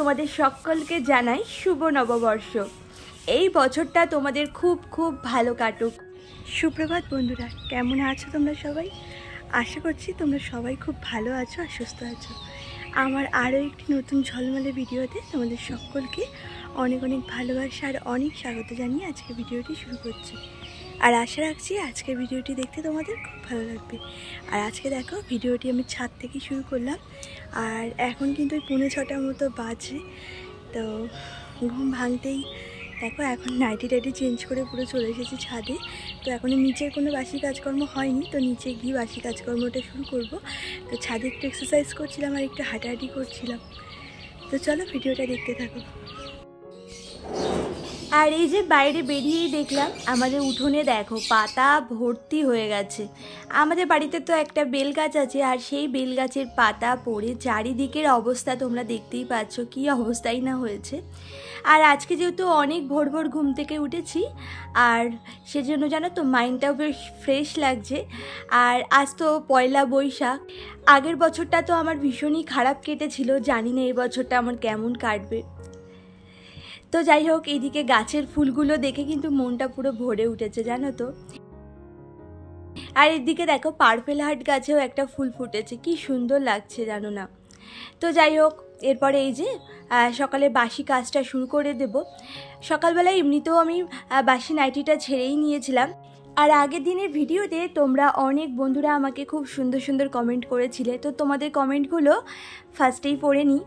তোমাদের সকলকে জানাই শুভ নববর্ষ। এই বছরটা তোমাদের খুব খুব ভালো কাটুক। সুপ্রভাত বন্ধুরা, কেমন আছো তোমরা সবাই? আশা করছি তোমরা সবাই খুব ভালো আছো আর সুস্থ আছো। আমার আরও একটি নতুন ঝলমলে ভিডিওতে তোমাদের সকলকে অনেক অনেক ভালোবাসা আর অনেক স্বাগত জানিয়ে আজকে ভিডিওটি শুরু করছি। আর আশা রাখছি আজকের ভিডিওটি দেখতে তোমাদের খুব ভালো লাগবে। আর আজকে দেখো, ভিডিওটি আমি ছাদ থেকে শুরু করলাম। আর এখন কিন্তু ওই 5:45 মতো বাজে। তো ঘুম ভাঙতেই দেখো এখন নাইটি টাইটি চেঞ্জ করে পুরো চলে এসেছি ছাদে। তো এখনও নিচের কোনো বাসি কাজকর্ম হয়নি, তো নিচে গিয়ে বাসি কাজকর্মটা শুরু করব। তো ছাদে একটু এক্সারসাইজ করছিলাম আর একটু হাঁটাহাঁটি করছিলাম। তো চলো ভিডিওটা দেখতে থাকো। আর এই যে বাইরে বেরিয়েই দেখলাম আমাদের উঠোনে দেখো পাতা ভর্তি হয়ে গেছে। আমাদের বাড়িতে তো একটা বেল গাছ আছে, আর সেই বেল গাছের পাতা পড়ে চারিদিকের অবস্থা তোমরা দেখতেই পাচ্ছ, কী অবস্থাই না হয়েছে। আর আজকে যেহেতু অনেক ভোর ভোর ঘুম থেকে উঠেছি, আর সেজন্য জানো তো মাইন্ডটাও বেশ ফ্রেশ লাগছে। আর আজ তো পয়লা বৈশাখ। আগের বছরটা তো আমার ভীষণই খারাপ কেটেছিল, জানি না এই বছরটা আমার কেমন কাটবে। তো যাই হোক, এইদিকে গাছের ফুলগুলো দেখে কিন্তু মনটা পুরো ভরে উঠেছে জানো তো। আর এদিকে দেখো পার্পেল হার্ট গাছেও একটা ফুল ফুটেছে, কি সুন্দর লাগছে জানো না। তো যাই হোক, এরপরে এই যে সকালে বাসি কাজটা শুরু করে দেব। সকালবেলায় এমনিতেও আমি বাসি নাইটিটা ছেড়েই নিয়েছিলাম। আর আগের দিনের ভিডিওতে তোমরা অনেক বন্ধুরা আমাকে খুব সুন্দর সুন্দর কমেন্ট করেছিলে, তো তোমাদের কমেন্টগুলো ফার্স্টেই পড়ে নিই।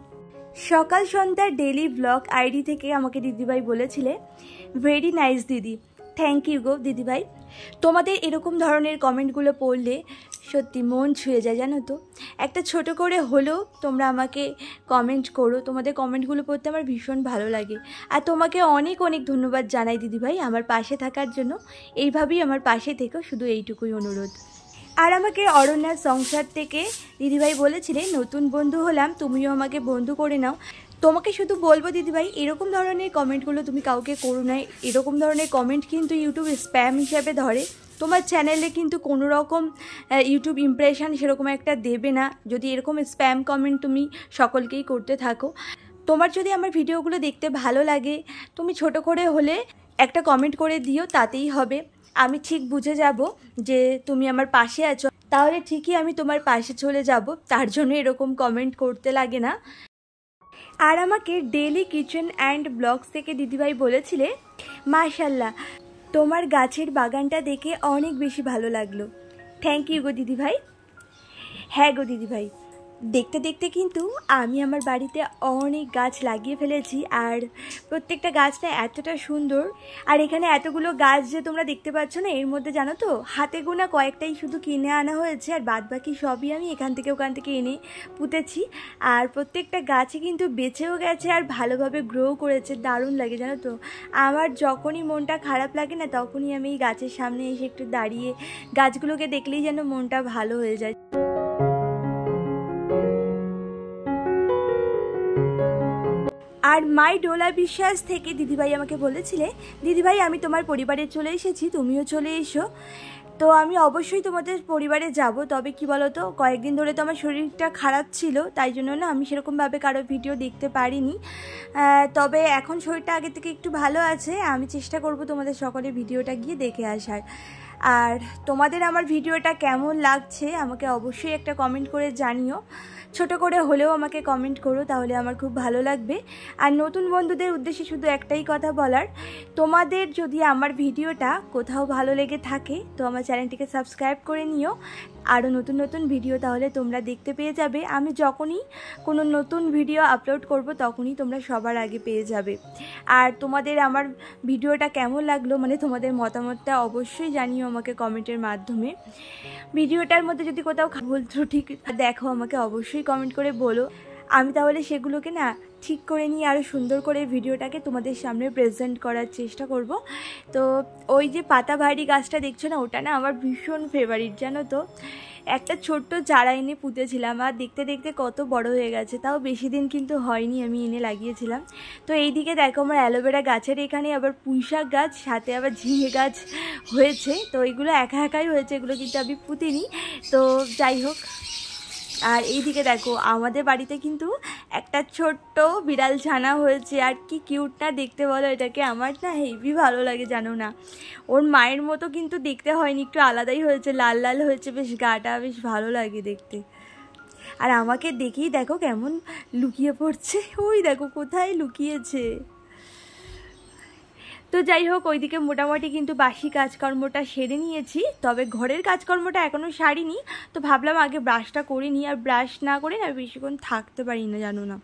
সকাল সন্ধ্যার ডেইলি ব্লগ আইডি থেকে আমাকে দিদিভাই বলেছিলে, ভেরি নাইস দিদি। থ্যাংক ইউ গো দিদিভাই। তোমাদের এরকম ধরনের কমেন্টগুলো পড়লে সত্যি মন ছুঁয়ে যায় জানো তো। একটা ছোট করে হলেও তোমরা আমাকে কমেন্ট করো, তোমাদের কমেন্টগুলো পড়তে আমার ভীষণ ভালো লাগে। আর তোমাকে অনেক অনেক ধন্যবাদ জানাই দিদিভাই আমার পাশে থাকার জন্য। এইভাবেই আমার পাশে থেকো, শুধু এইটুকুই অনুরোধ। আর আমাকে অরণ্যার সংসার থেকে দিদিভাই বলেছিলেন, নতুন বন্ধু হলাম, তুমিও আমাকে বন্ধু করে নাও। তোমাকে শুধু বলবো দিদিভাই, এরকম ধরনের কমেন্টগুলো তুমি কাউকে করো না। এরকম ধরনের কমেন্ট কিন্তু ইউটিউব স্প্যাম হিসেবে ধরে। তোমার চ্যানেলে কিন্তু কোনো রকম ইউটিউব ইমপ্রেশন সেরকম একটা দেবে না যদি এরকম স্প্যাম কমেন্ট তুমি সকলকেই করতে থাকো। তোমার যদি আমার ভিডিওগুলো দেখতে ভালো লাগে, তুমি ছোট করে হলে একটা কমেন্ট করে দিও, তাতেই হবে। আমি ঠিক বুঝে যাব যে তুমি আমার পাশে আছো, তাহলে ঠিকই আমি তোমার পাশে চলে যাব। তার জন্য এরকম কমেন্ট করতে লাগে না। আর আমাকে ডেইলি কিচেন অ্যান্ড ব্লগস থেকে দিদিভাই বলেছিলে, মাশাল্লাহ তোমার গাছের বাগানটা দেখে অনেক বেশি ভালো লাগলো। থ্যাংক ইউ গো দিদিভাই। হ্যাঁ গো দিদিভাই, দেখতে দেখতে কিন্তু আমি আমার বাড়িতে অনেক গাছ লাগিয়ে ফেলেছি। আর প্রত্যেকটা গাছটা এতটা সুন্দর। আর এখানে এতগুলো গাছ যে তোমরা দেখতে পাচ্ছ না, এর মধ্যে জানো তো হাতে গোনা কয়েকটাই শুধু কিনে আনা হয়েছে, আর বাদ বাকি সবই আমি এখান থেকে ওখান থেকে এনে পুঁতেছি। আর প্রত্যেকটা গাছে কিন্তু বেঁচেও গেছে আর ভালোভাবে গ্রো করেছে, দারুণ লাগে জানো তো। আমার যখনই মনটা খারাপ লাগে না, তখনই আমি এই গাছের সামনে এসে একটু দাঁড়িয়ে গাছগুলোকে দেখলেই যেন মনটা ভালো হয়ে যায়। আর মাই ডোলা বিশ্বাস থেকে দিদিভাই আমাকে বলেছিলে, দিদিভাই আমি তোমার পরিবারে চলে এসেছি, তুমিও চলে এসো। তো আমি অবশ্যই তোমাদের পরিবারে যাব। তবে কি বলো তো, কয়েকদিন ধরে তো আমার শরীরটা খারাপ ছিল, তাই জন্য না আমি সেরকমভাবে কারো ভিডিও দেখতে পারিনি। তবে এখন শরীরটা আগে থেকে একটু ভালো আছে। আমি চেষ্টা করব তোমাদের সকলের ভিডিওটা গিয়ে দেখে আসার। আর তোমাদের আমার ভিডিওটা কেমন লাগছে আমাকে অবশ্যই একটা কমেন্ট করে জানিও। ছোট করে হলেও আমাকে কমেন্ট করো, তাহলে আমার খুব ভালো লাগবে। আর নতুন বন্ধুদের উদ্দেশ্যে শুধু একটাই কথা বলার, তোমাদের যদি আমার ভিডিওটা কোথাও ভালো লেগে থাকে তো আমার চ্যানেলটিকে সাবস্ক্রাইব করে নিও। আরও নতুন নতুন ভিডিও তাহলে তোমরা দেখতে পেয়ে যাবে। আমি যখনই কোনো নতুন ভিডিও আপলোড করব তখনই তোমরা সবার আগে পেয়ে যাবে। আর তোমাদের আমার ভিডিওটা কেমন লাগলো, মানে তোমাদের মতামতটা অবশ্যই জানিও আমাকে কমেন্টের মাধ্যমে। ভিডিওটার মধ্যে যদি কোথাও ভুল ত্রুটি দেখো আমাকে অবশ্যই কমেন্ট করে বলো। আমি তাহলে সেগুলোকে না ঠিক করে নিয়ে আরও সুন্দর করে ভিডিওটাকে তোমাদের সামনে প্রেজেন্ট করার চেষ্টা করব। তো ওই যে পাতাবাহারি গাছটা দেখছো না, ওটা না আমার ভীষণ ফেভারিট জানো তো। একটা ছোট্ট চারা এনে পুঁতেছিলাম, আর দেখতে দেখতে কত বড় হয়ে গেছে, তাও বেশি দিন কিন্তু হয়নি আমি এনে লাগিয়েছিলাম। তো এইদিকে দেখো আমার অ্যালোভেরা গাছের এখানে আবার পুঁইশাক গাছ, সাথে আবার ঝিঙে গাছ হয়েছে। তো এইগুলো একা একাই হয়েছে, এগুলো কিন্তু আমি পুঁতিনি। তো যাই হোক, আর এইদিকে দেখো আমাদের বাড়িতে কিন্তু একটা ছোট্ট বিড়াল ছানা হয়েছে, আর কি কিউট না দেখতে বলো এটাকে। আমার না হেভি ভালো লাগে জানো না। ওর মায়ের মতো কিন্তু দেখতে হয়নি, একটু আলাদাই হয়েছে, লাল লাল হয়েছে, বেশ গাটা বেশ ভালো লাগে দেখতে। আর আমাকে দেখেই দেখো কেমন লুকিয়ে পড়ছে, ওই দেখো কোথায় লুকিয়েছে। তো যাই হোক, ওইদিকে মোটামুটি কিন্তু বাসি কাজকর্মটা সেরে নিয়েছি, তবে ঘরের কাজকর্মটা এখনও সারিনি। তো ভাবলাম আগে ব্রাশটা করে নিই, আর ব্রাশ না করে না বেশিক্ষণ থাকতে পারি না জানো না।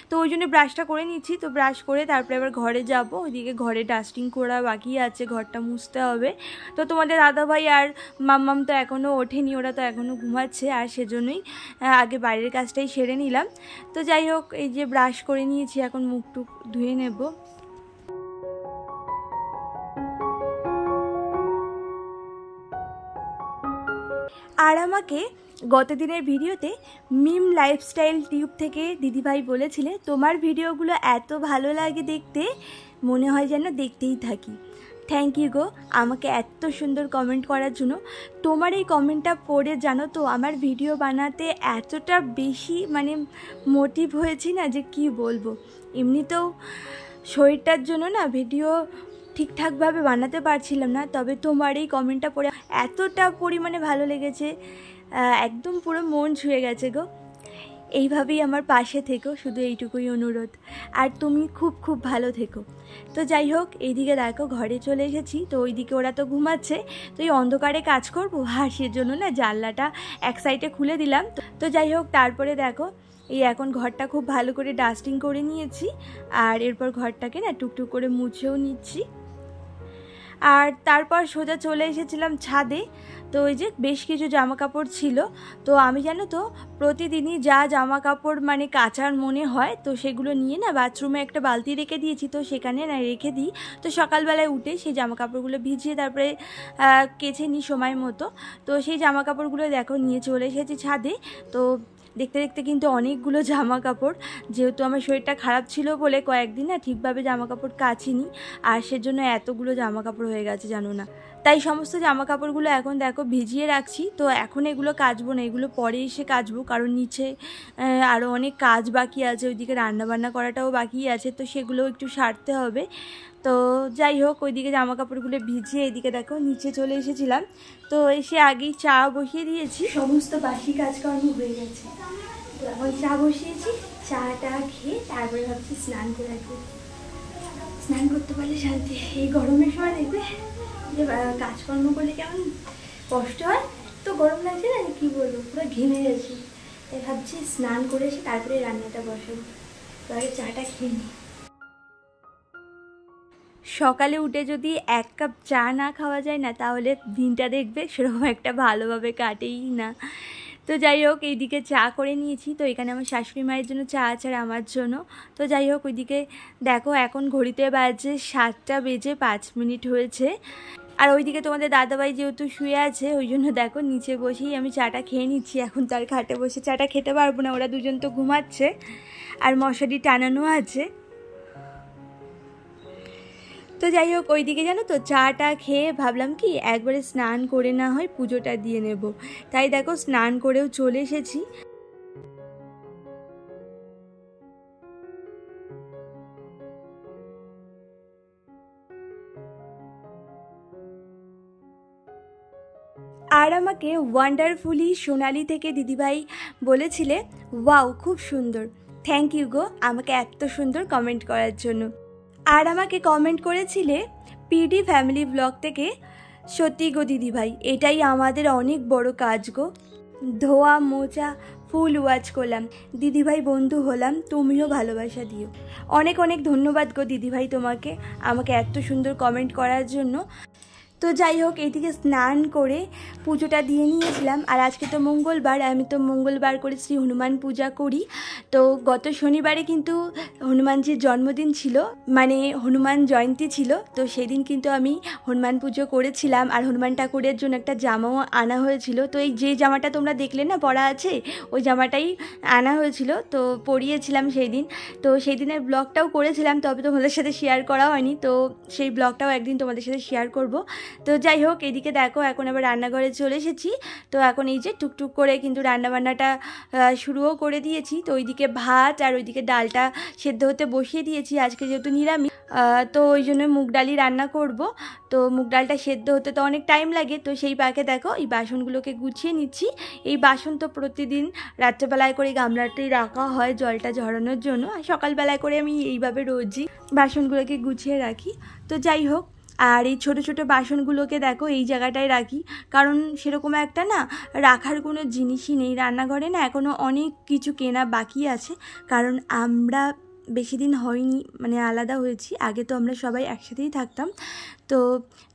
তো ওই জন্য ব্রাশটা করে নিচ্ছি। তো ব্রাশ করে তারপরে আবার ঘরে যাব, ওইদিকে ঘরে ডাস্টিং করা বাকি আছে, ঘরটা মুছতে হবে। তো তোমাদের দাদাভাই আর মাম্মাম তো এখনও ওঠেনি, ওরা তো এখনও ঘুমাচ্ছে, আর সেজন্যই আগে বাইরের কাজটাই সেরে নিলাম। তো যাই হোক, এই যে ব্রাশ করে নিয়েছি, এখন মুখ টুক ধুয়ে নেব। আর আমাকে গত দিনের ভিডিওতে মিম লাইফস্টাইল টিউব থেকে দিদিভাই বলেছিলে তোমার ভিডিওগুলো এত ভালো লাগে দেখতে, মনে হয় যেন দেখতেই থাকি। থ্যাংক ইউ গো আমাকে এত সুন্দর কমেন্ট করার জন্য। তোমার এই কমেন্টটা পড়ে জানো তো আমার ভিডিও বানাতে এতটা বেশি মোটিভ হয়েছি না যে কি বলবো। এমনিতেও শরীরটার জন্য না ভিডিও ঠিকঠাকভাবে বানাতে পারছিলাম না, তবে তোমার এই কমেন্টটা পড়ে এতটা পরিমাণে ভালো লেগেছে, একদম পুরো মন ছুঁয়ে গেছে গো। এইভাবেই আমার পাশে থেকো, শুধু এইটুকুই অনুরোধ। আর তুমি খুব খুব ভালো থেকো। তো যাই হোক, এইদিকে দেখো ঘরে চলে এসেছি। তো ওইদিকে ওরা তো ঘুমাচ্ছে, তো এই অন্ধকারে কাজ করবো, আর সেজন্য না জানলাটা এক সাইডে খুলে দিলাম। তো যাই হোক, তারপরে দেখো এই এখন ঘরটা খুব ভালো করে ডাস্টিং করে নিয়েছি, আর এরপর ঘরটাকে না টুকটুক করে মুছেও নিচ্ছি। আর তারপর সোজা চলে এসেছিলাম ছাদে। তো ওই যে বেশ কিছু জামা কাপড় ছিল, তো আমি জানো তো প্রতিদিনই যা জামা কাপড় কাচার মনে হয়, তো সেগুলো নিয়ে না বাথরুমে একটা বালতি রেখে দিয়েছি, তো সেখানে না রেখে দিই। তো সকালবেলায় উঠে সেই জামা কাপড়গুলো ভিজিয়ে তারপরে কেচে নিই সময় মতো। তো সেই জামা কাপড়গুলো দেখো নিয়ে চলে এসেছি ছাদে। তো দেখতে দেখতে কিন্তু অনেকগুলো জামা কাপড়, যেহেতু আমার শরীরটা খারাপ ছিল বলে কয়েকদিন না ঠিকভাবে জামা কাপড় কাচিনি, আর সেজন্য এতগুলো জামা কাপড় হয়ে গেছে জানো না। তাই সমস্ত জামা কাপড়গুলো এখন দেখো ভিজিয়ে রাখছি। তো এখন এগুলো কাচবো না, এগুলো পরে এসে কাচবো, কারণ নিচে আরও অনেক কাজ বাকি আছে, ওইদিকে রান্নাবান্না করাটাও বাকি আছে, তো সেগুলোও একটু সারতে হবে। তো যাই হোক, ওইদিকে জামা কাপড়গুলো ভিজিয়ে এদিকে দেখো নিচে চলে এসেছিলাম। তো এসে আগেই চা বসিয়ে দিয়েছি, সমস্ত বাসি কাজকর্ম হয়ে গেছে। তো এখন চা বসিয়েছি, চাটা খেয়ে তারপরে ভাবছি স্নান করে আসবো। স্নান করতে পারলে শান্তি। এই গরমের সময় দেখবে যে কাজকর্ম করলে কেমন কষ্ট হয়, তো গরম লাগছে না, কি বলবো, পুরো ঘেমে গেছি। তাই ভাবছি স্নান করে এসে তারপরে রান্নাটা বসাবো। তো আগে চাটা খেয়ে নিই। সকালে উঠে যদি এক কাপ চা না খাওয়া যায় না, তাহলে দিনটা দেখবে সেরকম একটা ভালোভাবে কাটেই না। তো যাই হোক, এইদিকে চা করে নিয়েছি। তো এখানে আমার শাশুড়ি মায়ের জন্য চা আছে আর আমার জন্য। তো যাই হোক, ওইদিকে দেখো এখন ঘড়িতে বাজে 7:05 হয়েছে। আর ওইদিকে তোমাদের দাদাভাই যেহেতু শুয়ে আছে, ওই জন্য দেখো নিচে বসেই আমি চাটা খেয়ে নিচ্ছি। এখন তার খাটে বসে চাটা খেতে পারবো না, ওরা দুজন তো ঘুমাচ্ছে আর মশারি টানানো আছে। তো যাই হোক, ওইদিকে জানো তো চাটা খেয়ে ভাবলাম কি একবারে স্নান করে না হয় পুজোটা দিয়ে নেব। তাই দেখো স্নান করেও চলে এসেছি। আর আমাকে ওয়ান্ডারফুলি সোনালি থেকে দিদিভাই বলেছিলে ওয়াও খুব সুন্দর। থ্যাংক ইউ গো আমাকে এত সুন্দর কমেন্ট করার জন্য। আর আমাকে কমেন্ট করেছিলে পিডি ফ্যামিলি ব্লগ থেকে, সত্যি গো দিদিভাই এটাই আমাদের অনেক বড় কাজ গো। ধোয়া মোচা ফুল ওয়াচ করলাম, দিদিভাই বন্ধু হলাম, তুমিও ভালোবাসা দিও। অনেক অনেক ধন্যবাদ গো দিদিভাই তোমাকে আমাকে এত সুন্দর কমেন্ট করার জন্য। তো যাই হোক, এইদিকে স্নান করে পুজোটা দিয়ে নিয়েছিলাম। আর আজকে তো মঙ্গলবার, আমি তো মঙ্গলবার করে শ্রী হনুমান পূজা করি। তো গত শনিবারে কিন্তু হনুমানজির জন্মদিন ছিল, হনুমান জয়ন্তী ছিল। তো সেদিন কিন্তু আমি হনুমান পুজো করেছিলাম, আর হনুমান ঠাকুরের জন্য একটা জামাও আনা হয়েছিল। তো এই যে জামাটা তোমরা দেখলে না পরা আছে, ওই জামাটাই আনা হয়েছিল, তো পরিয়েছিলাম সেই দিন। তো সেই দিনের ব্লগটাও করেছিলাম, তবে তোমাদের সাথে শেয়ার করা হয়নি। তো সেই ব্লগটাও একদিন তোমাদের সাথে শেয়ার করব। তো যাই হোক, এদিকে দেখো এখন আবার রান্নাঘরে চলে এসেছি। তো এখন এই যে টুকটুক করে কিন্তু রান্নাবান্নাটা শুরুও করে দিয়েছি। তো ওইদিকে ভাত আর ওইদিকে ডালটা সেদ্ধ হতে বসিয়ে দিয়েছি। আজকে যেহেতু নিরামিষ, তো ওই জন্য মুগ ডালই রান্না করব। তো মুগ ডালটা সেদ্ধ হতে তো অনেক টাইম লাগে। তো সেই পাকে দেখো এই বাসনগুলোকে গুছিয়ে নিচ্ছি। এই বাসন তো প্রতিদিন রাত্রেবেলায় করে গামলাতেই রাখা হয় জলটা ঝরানোর জন্য, আর সকালবেলায় করে আমি এইভাবে রোজই বাসনগুলোকে গুছিয়ে রাখি। তো যাই হোক, আর এই ছোটো ছোটো বাসনগুলোকে দেখো এই জায়গাটায় রাখি, কারণ সেরকম একটা না রাখার কোনো জিনিসই নেই রান্নাঘরে। না এখনও অনেক কিছু কেনা বাকি আছে, কারণ আমরা বেশি দিন হয়নি মানে আলাদা হয়েছি। আগে তো আমরা সবাই একসাথেই থাকতাম, তো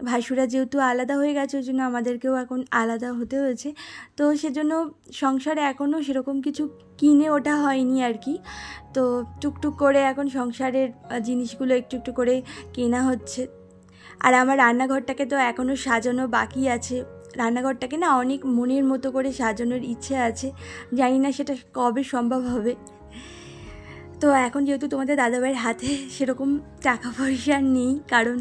ভাসুরা যেহেতু আলাদা হয়ে গেছে ওই জন্য আমাদেরকেও এখন আলাদা হতে হয়েছে। তো সেজন্য সংসারে এখনও সেরকম কিছু কিনে ওঠা হয়নি আর কি। তো টুকটুক করে এখন সংসারের জিনিসগুলো একটু একটু করে কেনা হচ্ছে। আর আমার রান্নাঘরটাকে তো এখনও সাজানো বাকি আছে। রান্নাঘরটাকে না অনেক মনের মতো করে সাজানোর ইচ্ছে আছে, জানি না সেটা কবে সম্ভব হবে। তো এখন যেহেতু তোমাদের দাদাভাইয়ের হাতে সেরকম টাকা পয়সা নেই, কারণ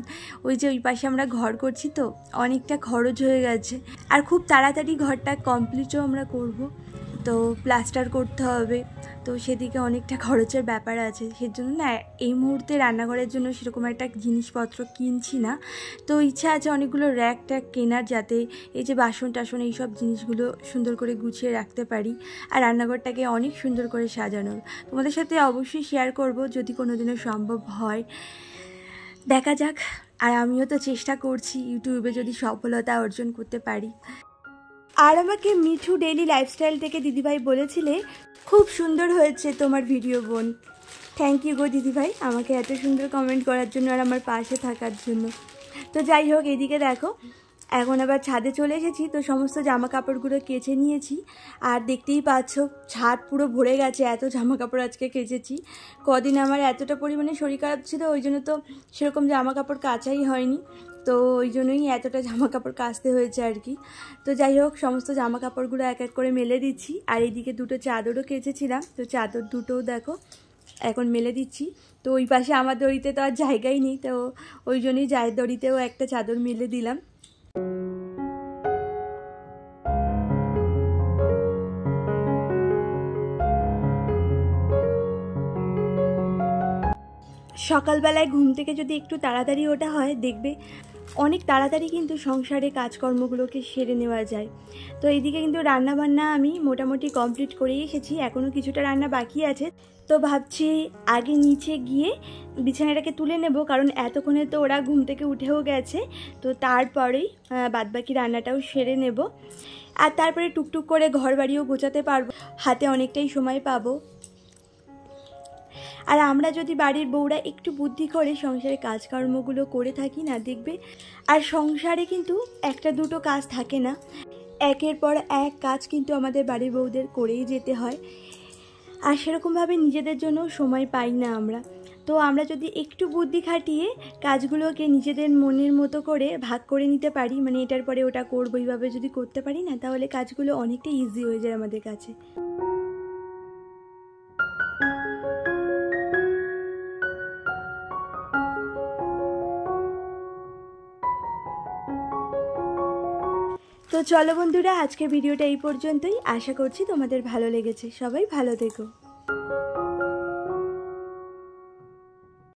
ওই যে ওই পাশে আমরা ঘর করছি তো অনেকটা খরচ হয়ে গেছে। আর খুব তাড়াতাড়ি ঘরটা কমপ্লিটও আমরা করব, তো প্লাস্টার করতে হবে, তো সেদিকে অনেকটা খরচের ব্যাপার আছে। সেজন্য না এই মুহূর্তে রান্নাঘরের জন্য সেরকম একটা জিনিসপত্র কিনছি না। তো ইচ্ছা আছে অনেকগুলো র্যাক ট্যাক কেনার, যাতে এই যে বাসন টাসন এইসব জিনিসগুলো সুন্দর করে গুছিয়ে রাখতে পারি আর রান্নাঘরটাকে অনেক সুন্দর করে সাজানোর। তোমাদের সাথে অবশ্যই শেয়ার করব যদি কোনো দিনও সম্ভব হয়, দেখা যাক। আর আমিও তো চেষ্টা করছি ইউটিউবে যদি সফলতা অর্জন করতে পারি। আর আমাকে মিঠু ডেইলি লাইফস্টাইল থেকে দিদিভাই বলেছিলে খুব সুন্দর হয়েছে তোমার ভিডিও বোন। থ্যাংক ইউ গো দিদিভাই আমাকে এত সুন্দর কমেন্ট করার জন্য আর আমার পাশে থাকার জন্য। তো যাই হোক, এদিকে দেখো এখন আবার ছাদে চলে এসেছি। তো সমস্ত জামা কাপড়গুলো কেচে নিয়েছি, আর দেখতেই পাচ্ছ ছাদ পুরো ভরে গেছে, এত জামা কাপড় আজকে কেচেছি। কদিন আমার এতটা পরিমাণে শরীর খারাপ ছিল, ওই জন্য তো সেরকম জামা কাপড় কাচাই হয়নি, তো ওই জন্যই এতটা জামা কাপড় কাচতে হয়েছে আর কি। তো যাই হোক, সমস্ত জামা কাপড়গুলো এক এক করে মেলে দিচ্ছি। আর এইদিকে দুটো চাদরও কেচেছিলাম, তো চাদর দুটোও দেখো এখন মেলে দিচ্ছি। তো ওই পাশে আমার দড়িতে তো আর জায়গাই নেই, তো ওই জন্যই জায়ের দড়িতেও একটা চাদর মেলে দিলাম। সকালবেলায় ঘুম থেকে যদি একটু তাড়াতাড়ি ওঠা হয়, দেখবে অনেক তাড়াতাড়ি কিন্তু সংসারে কাজকর্মগুলোকে সেরে নেওয়া যায়। তো এইদিকে কিন্তু রান্নাবান্না আমি মোটামুটি কমপ্লিট করেই এসেছি, এখনও কিছুটা রান্না বাকি আছে। তো ভাবছি আগে নিচে গিয়ে বিছানাটাকে তুলে নেব, কারণ এতক্ষণে তো ওরা ঘুম থেকে উঠেও গেছে, তো তারপরেই বাদবাকি রান্নাটাও সেরে নেব। আর তারপরে টুকটুক করে ঘর বাড়িও গোছাতে পারবো, হাতে অনেকটাই সময় পাবো। আর আমরা যদি বাড়ির বউরা একটু বুদ্ধি করে সংসারে কাজকর্মগুলো করে থাকি না, দেখবে আর সংসারে কিন্তু একটা দুটো কাজ থাকে না, একের পর এক কাজ কিন্তু আমাদের বাড়ির বউদের করেই যেতে হয়। আর সেরকমভাবে নিজেদের জন্য সময় পাই না আমরা। তো আমরা যদি একটু বুদ্ধি খাটিয়ে কাজগুলোকে নিজেদের মনের মতো করে ভাগ করে নিতে পারি, মানে এটার পরে ওটা করবো এইভাবে যদি করতে পারি না, তাহলে কাজগুলো অনেকটা ইজি হয়ে যায় আমাদের কাছে। তো চলো বন্ধুরা, আজকের ভিডিওটা এই পর্যন্তই। আশা করছি তোমাদের ভালো লেগেছে। সবাই ভালো থেকো।